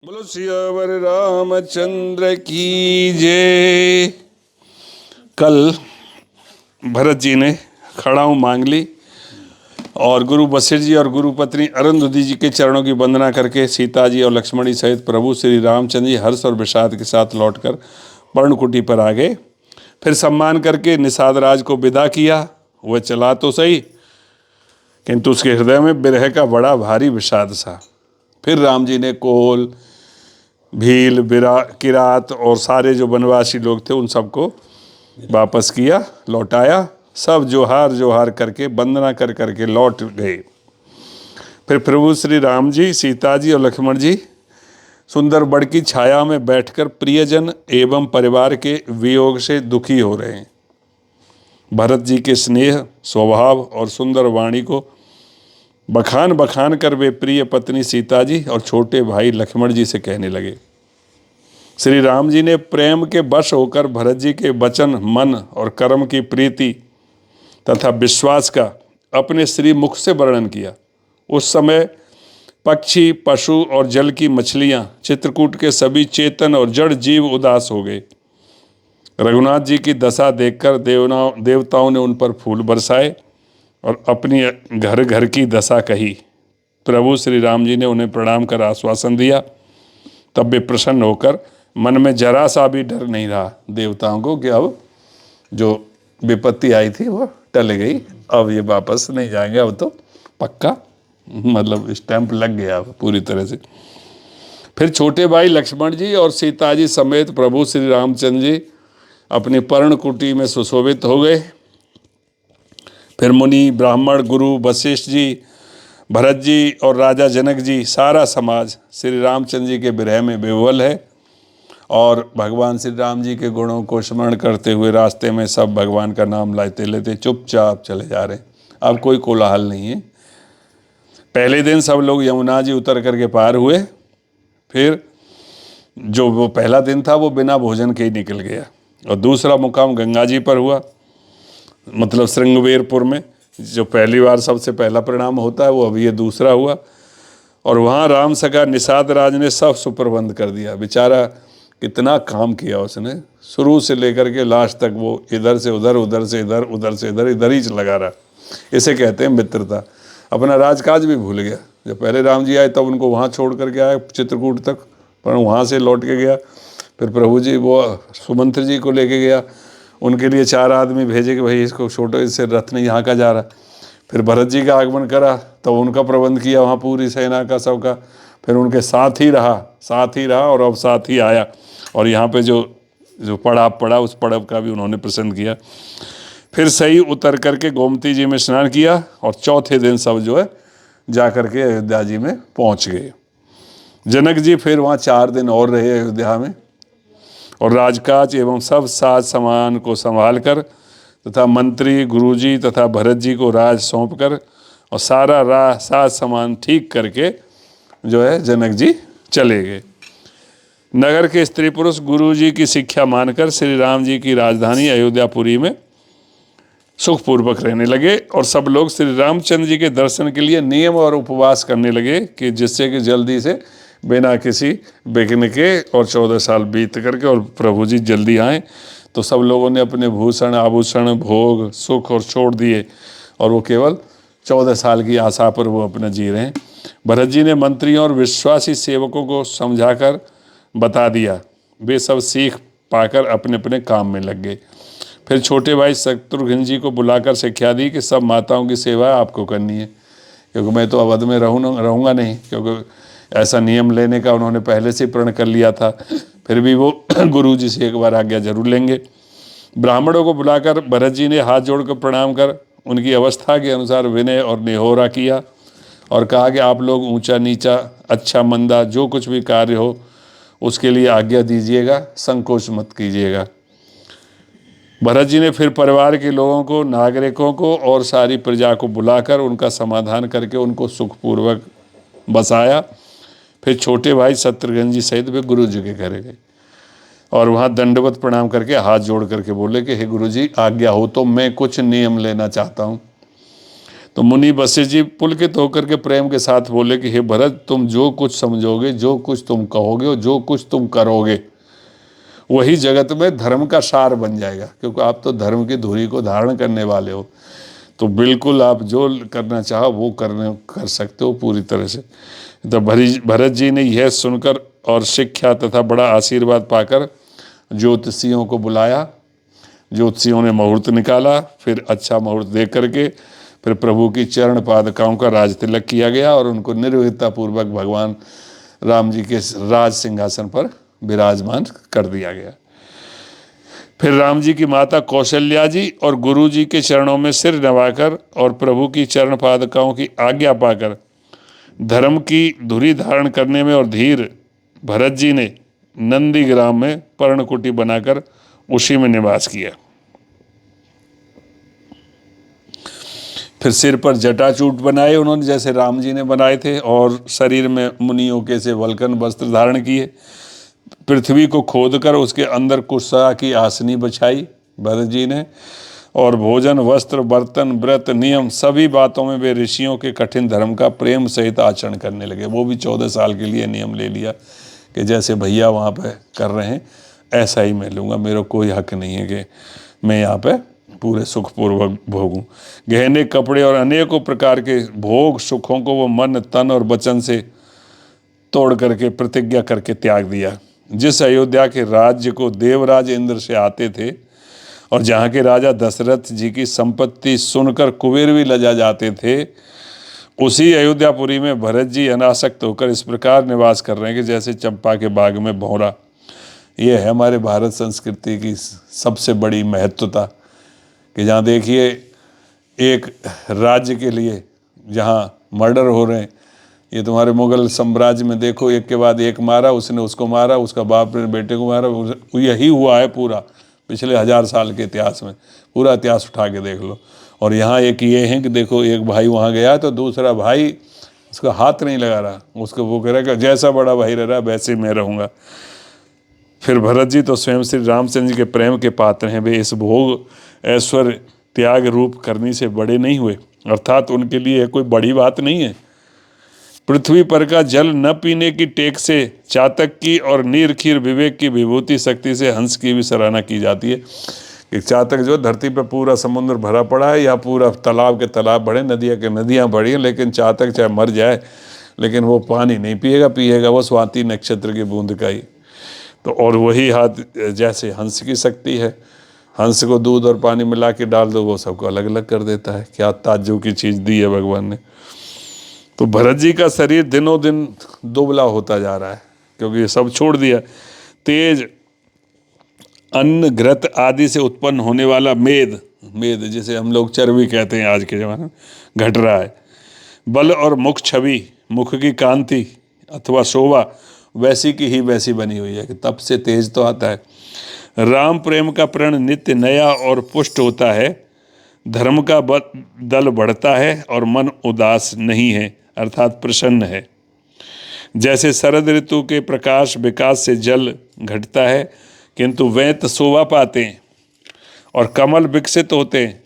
बोलो सियावर रामचंद्र की जय। कल भरत जी ने खड़ाऊ मांग ली और गुरु वशिष्ठ जी और गुरु पत्नी अरुंधति जी के चरणों की वंदना करके सीता जी और लक्ष्मण जी सहित प्रभु श्री रामचंद्र जी हर्ष और विषाद के साथ लौटकर पर्णकुटी पर आ गए। फिर सम्मान करके निषाद राज को विदा किया। वह चला तो सही, किंतु उसके हृदय में विरह का बड़ा भारी विषाद सा। फिर राम जी ने कोल, भील, किरात और सारे जो वनवासी लोग थे उन सबको वापस किया, लौटाया। सब जोहार जोहार करके वंदना कर करके लौट गए। फिर प्रभु श्री राम जी, सीता जी और लक्ष्मण जी सुंदर बड़ की छाया में बैठकर प्रियजन एवं परिवार के वियोग से दुखी हो रहे हैं। भरत जी के स्नेह, स्वभाव और सुंदर वाणी को बखान बखान कर वे प्रिय पत्नी सीता जी और छोटे भाई लक्ष्मण जी से कहने लगे। श्री राम जी ने प्रेम के वश होकर भरत जी के वचन, मन और कर्म की प्रीति तथा विश्वास का अपने श्री मुख से वर्णन किया। उस समय पक्षी, पशु और जल की मछलियां, चित्रकूट के सभी चेतन और जड़ जीव उदास हो गए। रघुनाथ जी की दशा देखकर देवताओं ने उन पर फूल बरसाए और अपनी घर घर की दशा कही। प्रभु श्री राम जी ने उन्हें प्रणाम कर आश्वासन दिया। तब वे प्रसन्न होकर मन में जरा सा भी डर नहीं रहा देवताओं को कि अब जो विपत्ति आई थी वो टल गई, अब ये वापस नहीं जाएंगे, अब तो पक्का मतलब स्टैंप लग गया अब पूरी तरह से। फिर छोटे भाई लक्ष्मण जी और सीता जी समेत प्रभु श्री रामचंद्र जी अपनी पर्णकुटी में सुशोभित हो गए। फिर मुनि, ब्राह्मण, गुरु वशिष्ठ जी, भरत जी और राजा जनक जी, सारा समाज श्री रामचंद्र जी के विरह में विह्वल है और भगवान श्री राम जी के गुणों को स्मरण करते हुए रास्ते में सब भगवान का नाम लेते लेते चुपचाप चले जा रहे हैं। अब कोई कोलाहल नहीं है। पहले दिन सब लोग यमुना जी उतर करके पार हुए। फिर जो वो पहला दिन था वो बिना भोजन के ही निकल गया और दूसरा मुकाम गंगा जी पर हुआ, मतलब श्रृंगवेरपुर में। जो पहली बार सबसे पहला परिणाम होता है वो अभी ये दूसरा हुआ और वहाँ राम सखा निषाद राज ने सब सुप्रबंध कर दिया। बेचारा कितना काम किया उसने, शुरू से लेकर के लास्ट तक वो इधर से उधर, उधर से इधर, उधर से इधर, इधर ही लगा रहा। इसे कहते हैं मित्रता। अपना राजकाज भी भूल गया। जब पहले राम जी आए तब उनको वहाँ छोड़ करके आए चित्रकूट तक, पर वहाँ से लौट के गया। फिर प्रभु जी वो सुमंत्र जी को लेके गया, उनके लिए 4 आदमी भेजे कि भाई इसको छोटो, इससे रथ नहीं यहाँ का जा रहा। फिर भरत जी का आगमन करा तो उनका प्रबंध किया वहाँ पूरी सेना का, सबका। फिर उनके साथ ही रहा और अब साथ ही आया और यहाँ पे जो पड़ाव पड़ा उस पड़ाव का भी उन्होंने प्रसन्न किया। फिर सही उतर करके गोमती जी में स्नान किया और चौथे दिन सब जो है जा करके अयोध्या जी में पहुँच गए। जनक जी फिर वहाँ 4 दिन और रहे अयोध्या में और राजकाज एवं सब साज सामान को संभाल कर तथा मंत्री, गुरुजी तथा भरत जी को राज सौंप कर और सारा साज सामान ठीक करके जो है जनक जी चले गए। नगर के स्त्री पुरुष गुरु जी की शिक्षा मानकर श्री राम जी की राजधानी अयोध्यापुरी में सुखपूर्वक रहने लगे और सब लोग श्री रामचंद्र जी के दर्शन के लिए नियम और उपवास करने लगे कि जिससे कि जल्दी से बिना किसी विघ्न के और 14 साल बीत करके और प्रभु जी जल्दी आएँ। तो सब लोगों ने अपने भूषण, आभूषण, भोग, सुख और छोड़ दिए और वो केवल 14 साल की आशा पर वो अपना जी रहे हैं। भरत जी ने मंत्रियों और विश्वासी सेवकों को समझाकर बता दिया। वे सब सीख पाकर अपने अपने काम में लग गए। फिर छोटे भाई शत्रुघ्न जी को बुलाकर शिक्षा दी कि सब माताओं की सेवा आपको करनी है, क्योंकि मैं तो अवध में रहूँगा नहीं, क्योंकि ऐसा नियम लेने का उन्होंने पहले से प्रण कर लिया था। फिर भी वो गुरु जी से एक बार आज्ञा जरूर लेंगे। ब्राह्मणों को बुलाकर भरत जी ने हाथ जोड़कर प्रणाम कर उनकी अवस्था के अनुसार विनय और निहोरा किया और कहा कि आप लोग ऊंचा नीचा, अच्छा मंदा जो कुछ भी कार्य हो उसके लिए आज्ञा दीजिएगा, संकोच मत कीजिएगा। भरत जी ने फिर परिवार के लोगों को, नागरिकों को और सारी प्रजा को बुलाकर उनका समाधान करके उनको सुखपूर्वक बसाया। फिर छोटे भाई शत्रुघ्न जी सहित वे गुरु जी के घर गए और वहाँ दंडवत प्रणाम करके हाथ जोड़ करके बोले कि हे गुरु जी, आज्ञा हो तो मैं कुछ नियम लेना चाहता हूँ। तो मुनि वशिष्ठ जी पुलकित होकर के प्रेम के साथ बोले कि हे भरत, तुम जो कुछ समझोगे, जो कुछ तुम कहोगे और जो कुछ तुम करोगे, वही जगत में धर्म का सार बन जाएगा, क्योंकि आप तो धर्म की धुरी को धारण करने वाले हो। तो बिल्कुल आप जो करना चाहो वो कर सकते हो पूरी तरह से। तो भरत जी ने यह सुनकर और शिक्षा तथा बड़ा आशीर्वाद पाकर ज्योतिषियों को बुलाया। ज्योतिषियों ने मुहूर्त निकाला, फिर अच्छा मुहूर्त देख करके फिर प्रभु की चरण पादुकाओं का राज तिलक किया गया और उनको निर्विघ्नता पूर्वक भगवान राम जी के राज सिंहासन पर विराजमान कर दिया गया। फिर राम जी की माता कौशल्या जी और गुरु जी के चरणों में सिर नवाकर और प्रभु की चरण पादुकाओं की आज्ञा पाकर धर्म की धुरी धारण करने में और धीर भरत जी ने नंदीग्राम में पर्णकुटी बनाकर उसी में निवास किया। फिर सिर पर जटाचूट बनाए उन्होंने, जैसे राम जी ने बनाए थे, और शरीर में मुनियों के से वल्कन वस्त्र धारण किए। पृथ्वी को खोदकर उसके अंदर कुशा की आसनी बिछाई भरत जी ने, और भोजन, वस्त्र, बर्तन, व्रत, नियम सभी बातों में वे ऋषियों के कठिन धर्म का प्रेम सहित आचरण करने लगे। वो भी 14 साल के लिए नियम ले लिया कि जैसे भैया वहाँ पे कर रहे हैं ऐसा ही मैं लूँगा, मेरा कोई हक नहीं है कि मैं यहाँ पे पूरे सुखपूर्वक भोगूं। गहने, कपड़े और अनेकों प्रकार के भोग सुखों को वो मन, तन और वचन से तोड़ करके प्रतिज्ञा करके त्याग दिया। जिस अयोध्या के राज्य को देवराज इंद्र से आते थे और जहाँ के राजा दशरथ जी की संपत्ति सुनकर कुबेर भी लजा जाते थे, उसी अयोध्यापुरी में भरत जी अनासक्त होकर इस प्रकार निवास कर रहे हैं कि जैसे चंपा के बाग में भौरा। ये है हमारे भारत संस्कृति की सबसे बड़ी महत्वता कि जहाँ देखिए एक राज्य के लिए जहाँ मर्डर हो रहे हैं, ये तुम्हारे मुगल साम्राज्य में देखो एक के बाद एक मारा, उसने उसको मारा, उसका बाप ने बेटे को मारा, यही हुआ है पूरा पिछले 1000 साल के इतिहास में। पूरा इतिहास उठा के देख लो। और यहाँ एक ये है कि देखो एक भाई वहाँ गया तो दूसरा भाई उसका हाथ नहीं लगा रहा, उसको वो कह रहा कि जैसा बड़ा भाई रह रहा वैसे मैं रहूँगा। फिर भरत जी तो स्वयं श्री रामचंद्र जी के प्रेम के पात्र हैं। वे इस भोग ऐश्वर्य त्याग रूप करनी से बड़े नहीं हुए, अर्थात उनके लिए कोई बड़ी बात नहीं है। पृथ्वी पर का जल न पीने की टेक से चातक की और नीर खीर विवेक की विभूति शक्ति से हंस की भी सराहना की जाती है कि चातक जो धरती पर पूरा समुद्र भरा पड़ा है या पूरा तालाब के तालाब भरे, नदियाँ के नदियाँ भरी हैं, लेकिन चातक चाहे मर जाए लेकिन वो पानी नहीं पिएगा, पिएगा वो स्वाति नक्षत्र की बूंद का ही। तो और वही हाथ जैसे हंस की शक्ति है, हंस को दूध और पानी मिला के डाल दो वो सबको अलग अलग कर देता है। क्या ताज्जुब की चीज़ दी है भगवान ने। तो भरत जी का शरीर दिनों दिन दुबला होता जा रहा है क्योंकि ये सब छोड़ दिया। तेज, अन्न, घृत आदि से उत्पन्न होने वाला मेद, मेद जिसे हम लोग चर्बी कहते हैं आज के ज़माने में, घट रहा है। बल और मुख छवि, मुख की कांति अथवा शोभा वैसी की ही वैसी बनी हुई है कि तब से तेज तो आता है। राम प्रेम का प्रण नित्य नया और पुष्ट होता है। धर्म का दल बढ़ता है और मन उदास नहीं है, अर्थात प्रसन्न है। जैसे शरद ऋतु के प्रकाश विकास से जल घटता है किंतु वैत शोभा पाते हैं और कमल विकसित होते हैं,